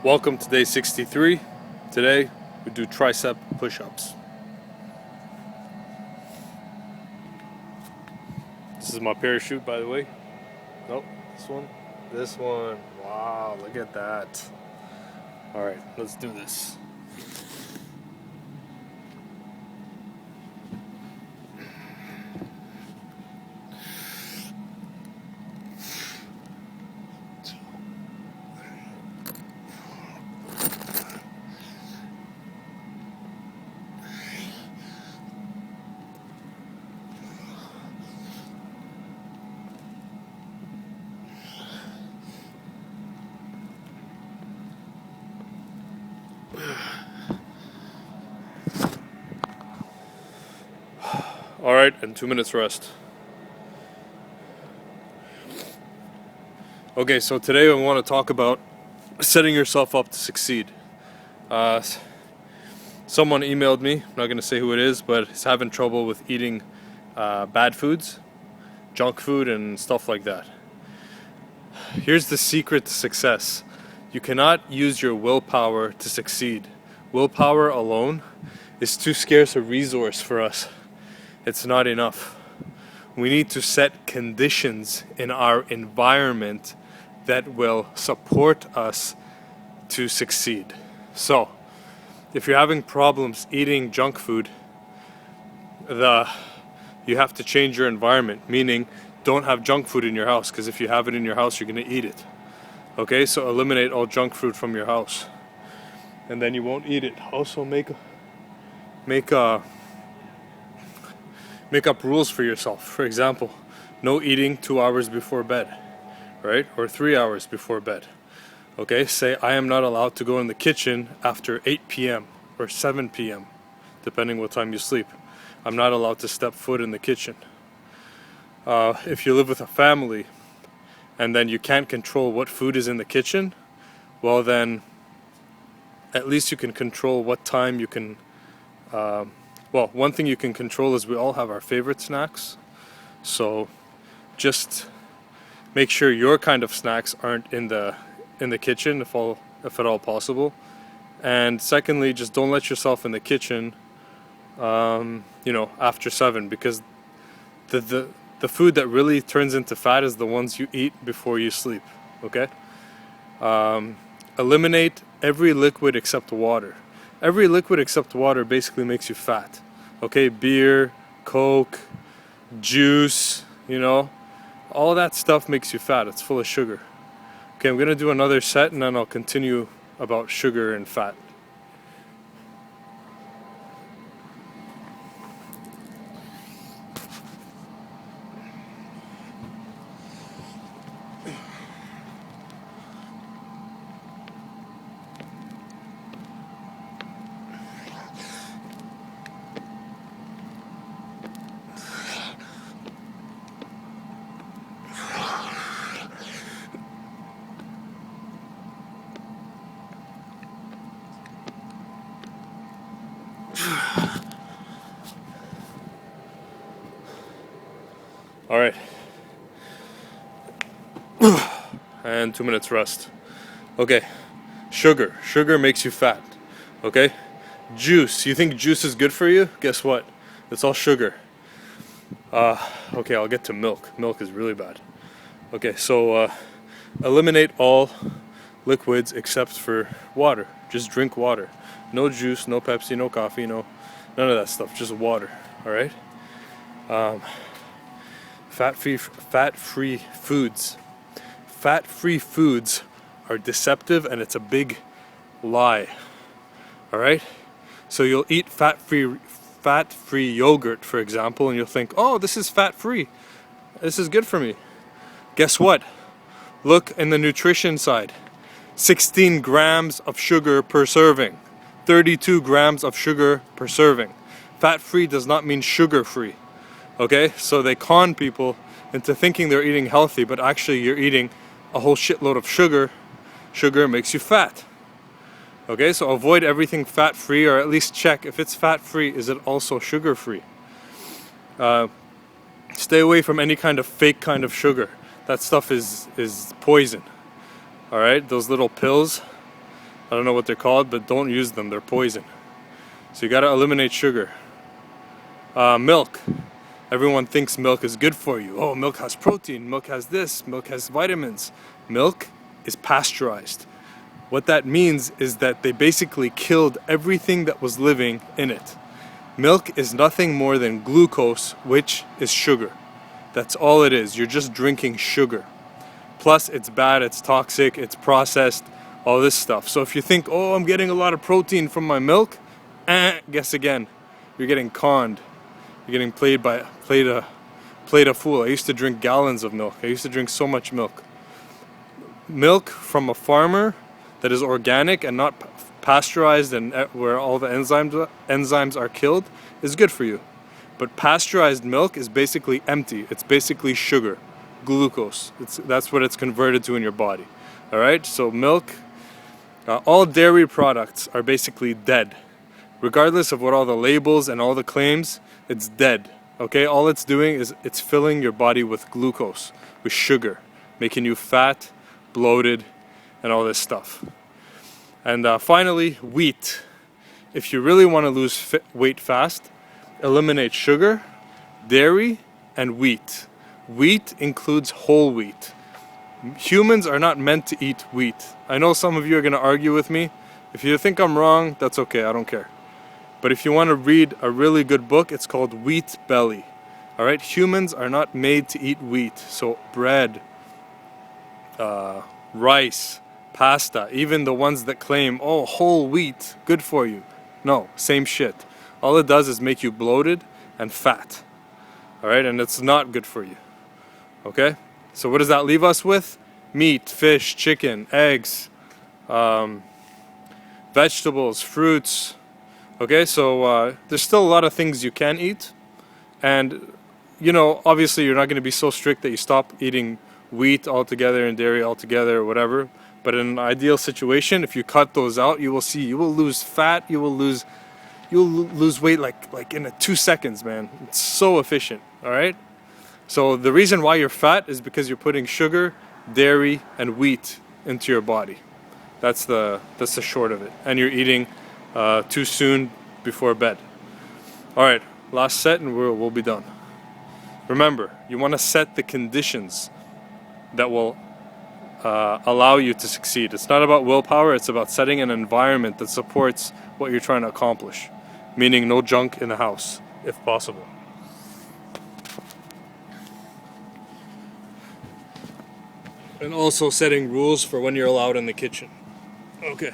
Welcome to day 63. Today we do tricep push-ups. This is my parachute, by the way. Nope, this one. This one. Wow, look at that. Alright, let's do this. Alright, and 2 minutes rest. Okay, so today I want to talk about setting yourself up to succeed. Someone emailed me, I'm not going to say who it is, but he's having trouble with eating bad foods, junk food and stuff like that. Here's the secret to success. You cannot use your willpower to succeed. Willpower alone is too scarce a resource for us. It's not enough. We need to set conditions in our environment that will support us to succeed. So, if you're having problems eating junk food, you have to change your environment, meaning don't have junk food in your house, because if you have it in your house, you're going to eat it. Okay, so eliminate all junk food from your house, and then you won't eat it. Also make up rules for yourself. For example, no eating 2 hours before bed, right? Or 3 hours before bed. Okay, say I am not allowed to go in the kitchen after 8 p.m. or 7 p.m. depending what time you sleep. I'm not allowed to step foot in the kitchen. If you live with a family and then you can't control what food is in the kitchen, well then at least you can control what time you can well, one thing you can control is we all have our favorite snacks, so just make sure your kind of snacks aren't in the kitchen if at all possible. And secondly, just don't let yourself in the kitchen after 7, because the food that really turns into fat is the ones you eat before you sleep. Okay? Eliminate every liquid except water. Every liquid except water basically makes you fat. Okay, beer, Coke, juice, all that stuff makes you fat. It's full of sugar. Okay, I'm going to do another set and then I'll continue about sugar and fat. All right, and 2 minutes rest. Okay, sugar makes you fat. Okay, juice, you think juice is good for you? Guess what? It's all sugar. Okay, I'll get to milk. Milk is really bad. Okay, so eliminate all liquids except for water. Just drink water. No juice, no Pepsi, no coffee, none of that stuff. Just water. All right. Fat-free foods. Fat-free foods are deceptive, and it's a big lie. All right. So you'll eat fat-free yogurt, for example, and you'll think, "Oh, this is fat-free. This is good for me." Guess what? Look in the nutrition side. 16 grams of sugar per serving. 32 grams of sugar per serving. Fat-free does not mean sugar-free. Okay? So they con people into thinking they're eating healthy, but actually you're eating a whole shitload of sugar. Sugar makes you fat. Okay? So avoid everything fat-free, or at least check if it's fat-free, is it also sugar-free? Stay away from any kind of fake kind of sugar. That stuff is poison. All right? Those little pills, I don't know what they're called, but don't use them, they're poison. So you gotta eliminate sugar. Milk. Everyone thinks milk is good for you. Oh, milk has protein, milk has this, milk has vitamins. Milk is pasteurized. What that means is that they basically killed everything that was living in it. Milk is nothing more than glucose, which is sugar. That's all it is. You're just drinking sugar. Plus, it's bad, it's toxic, it's processed, all this stuff. So if you think, oh, I'm getting a lot of protein from my milk, guess again. You're getting conned. You're getting played a fool. I used to drink gallons of milk. I used to drink so much milk. Milk from a farmer that is organic and not pasteurized and where all the enzymes are killed is good for you. But pasteurized milk is basically empty. It's basically sugar, glucose. That's what it's converted to in your body. All right, so milk, all dairy products are basically dead. Regardless of what all the labels and all the claims, it's dead. Okay, all it's doing is it's filling your body with glucose, with sugar, making you fat, bloated, and all this stuff. And finally, wheat. If you really want to lose weight fast, eliminate sugar, dairy, and wheat. Wheat includes whole wheat. Humans are not meant to eat wheat. I know some of you are going to argue with me. If you think I'm wrong, that's okay, I don't care. But if you want to read a really good book, it's called Wheat Belly. Alright, humans are not made to eat wheat. So bread, rice, pasta, even the ones that claim, oh, whole wheat, good for you. No, same shit. All it does is make you bloated and fat. Alright, and it's not good for you. Okay? So what does that leave us with? Meat, fish, chicken, eggs, vegetables, fruits. Okay, so there's still a lot of things you can eat. And, you know, obviously you're not going to be so strict that you stop eating wheat altogether and dairy altogether or whatever. But in an ideal situation, if you cut those out, you will see, you will lose fat, you'll lose weight like in 2 seconds, man. It's so efficient, all right? So the reason why you're fat is because you're putting sugar, dairy, and wheat into your body. That's the short of it. And you're eating too soon before bed. All right, last set and we'll be done. Remember, you want to set the conditions that will allow you to succeed. It's not about willpower, it's about setting an environment that supports what you're trying to accomplish. Meaning no junk in the house, if possible. And also setting rules for when you're allowed in the kitchen. Okay.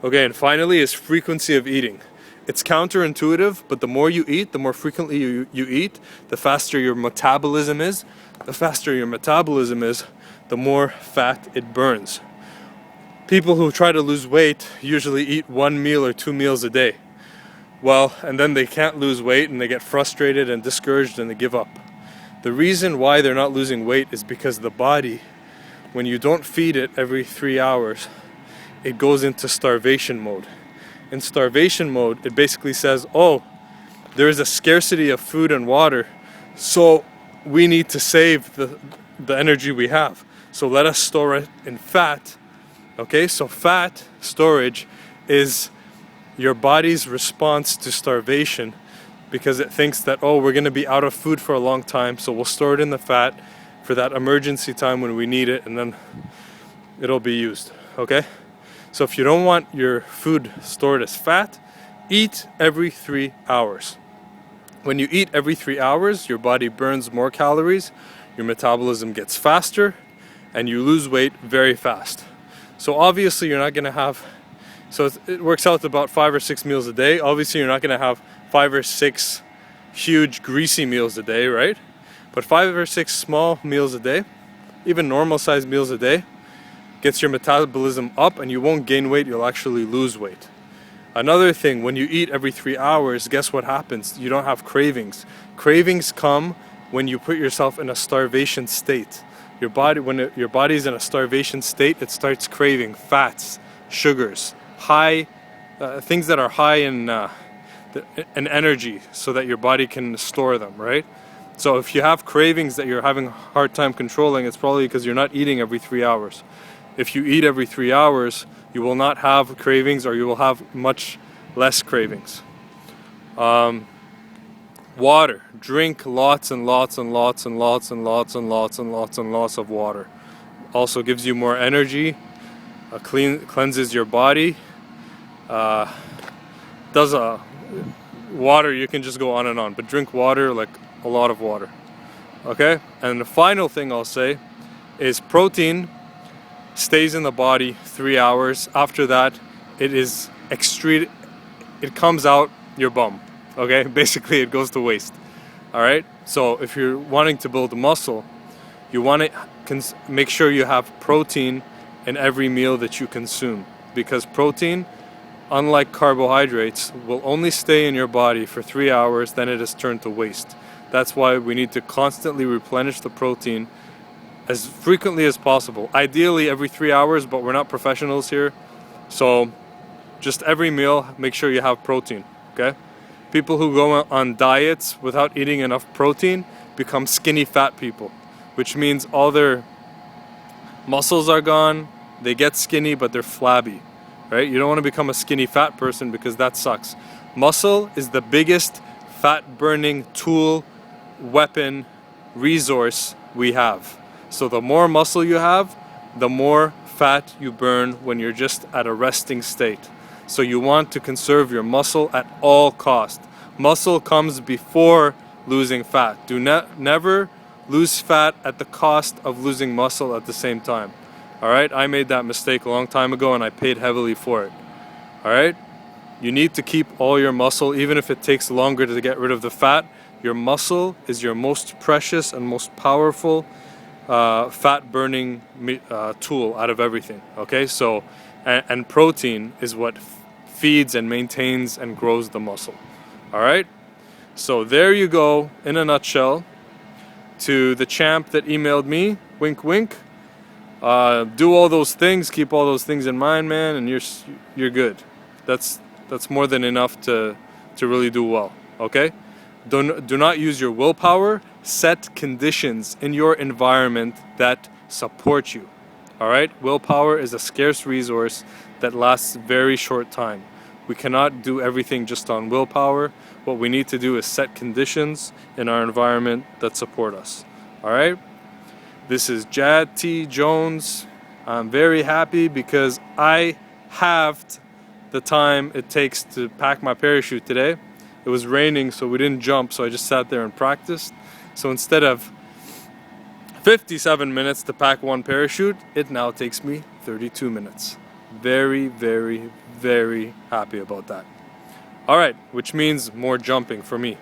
Okay, and finally is frequency of eating. It's counterintuitive, but the more you eat, the more frequently you eat, the faster your metabolism is. The faster your metabolism is, the more fat it burns. People who try to lose weight usually eat 1 meal or 2 meals a day. Well, and then they can't lose weight and they get frustrated and discouraged and they give up. The reason why they're not losing weight is because the body, when you don't feed it every 3 hours, it goes into starvation mode. In starvation mode, it basically says, oh, there is a scarcity of food and water, so we need to save the energy we have. So let us store it in fat. Okay, so fat storage is your body's response to starvation because it thinks that, oh, we're going to be out of food for a long time, so we'll store it in the fat for that emergency time when we need it, and then it'll be used. Okay? So if you don't want your food stored as fat, eat every 3 hours. When you eat every 3 hours, your body burns more calories, your metabolism gets faster, and you lose weight very fast. So obviously you're not going to have, so it works out to about 5 or 6 meals a day. Obviously you're not going to have 5 or 6 huge greasy meals a day, right? But 5 or 6 small meals a day, even normal sized meals a day, gets your metabolism up and you won't gain weight, you'll actually lose weight. Another thing, when you eat every 3 hours, guess what happens? You don't have cravings. Cravings come when you put yourself in a starvation state. your body, your body's in a starvation state, it starts craving fats, sugars, high things that are high in energy, so that your body can store them, right? So if you have cravings that you're having a hard time controlling, it's probably because you're not eating every 3 hours. If you eat every 3 hours, you will not have cravings, or you will have much less cravings. Water. Drink lots and lots and lots and lots and lots and lots and lots and lots of water. Also gives you more energy, cleanses your body. Water, you can just go on and on, but drink water, like a lot of water. Okay? And the final thing I'll say is protein stays in the body 3 hours. After that, it comes out your bum. Okay? Basically, it goes to waste. Alright? So if you're wanting to build muscle, you want to make sure you have protein in every meal that you consume, because protein, unlike carbohydrates, will only stay in your body for 3 hours, then it is turned to waste. That's why we need to constantly replenish the protein as frequently as possible. Ideally every 3 hours, but we're not professionals here. So just every meal, make sure you have protein, okay? People who go on diets without eating enough protein become skinny fat people, which means all their muscles are gone, they get skinny, but they're flabby. Right? You don't want to become a skinny fat person, because that sucks. Muscle is the biggest fat burning tool, weapon, resource we have. So the more muscle you have, the more fat you burn when you're just at a resting state. So you want to conserve your muscle at all costs. Muscle comes before losing fat. Do never lose fat at the cost of losing muscle at the same time. Alright, I made that mistake a long time ago and I paid heavily for it. Alright, you need to keep all your muscle, even if it takes longer to get rid of the fat. Your muscle is your most precious and most powerful fat burning tool out of everything. Okay, so, and protein is what feeds and maintains and grows the muscle. Alright, so there you go, in a nutshell, to the champ that emailed me, wink wink. Do all those things, keep all those things in mind, man, and you're good. That's more than enough to really do well. Okay? Do not use your willpower. Set conditions in your environment that support you. All right? Willpower is a scarce resource that lasts very short time. We cannot do everything just on willpower. What we need to do is set conditions in our environment that support us. All right? This is Jad T. Jones. I'm very happy because I halved the time it takes to pack my parachute today. It was raining, so we didn't jump, so I just sat there and practiced. So instead of 57 minutes to pack one parachute, it now takes me 32 minutes. Very, very, very happy about that. Alright, which means more jumping for me,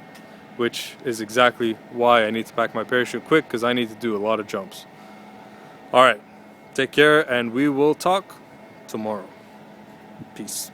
which is exactly why I need to pack my parachute quick, because I need to do a lot of jumps. Alright, take care, and we will talk tomorrow. Peace.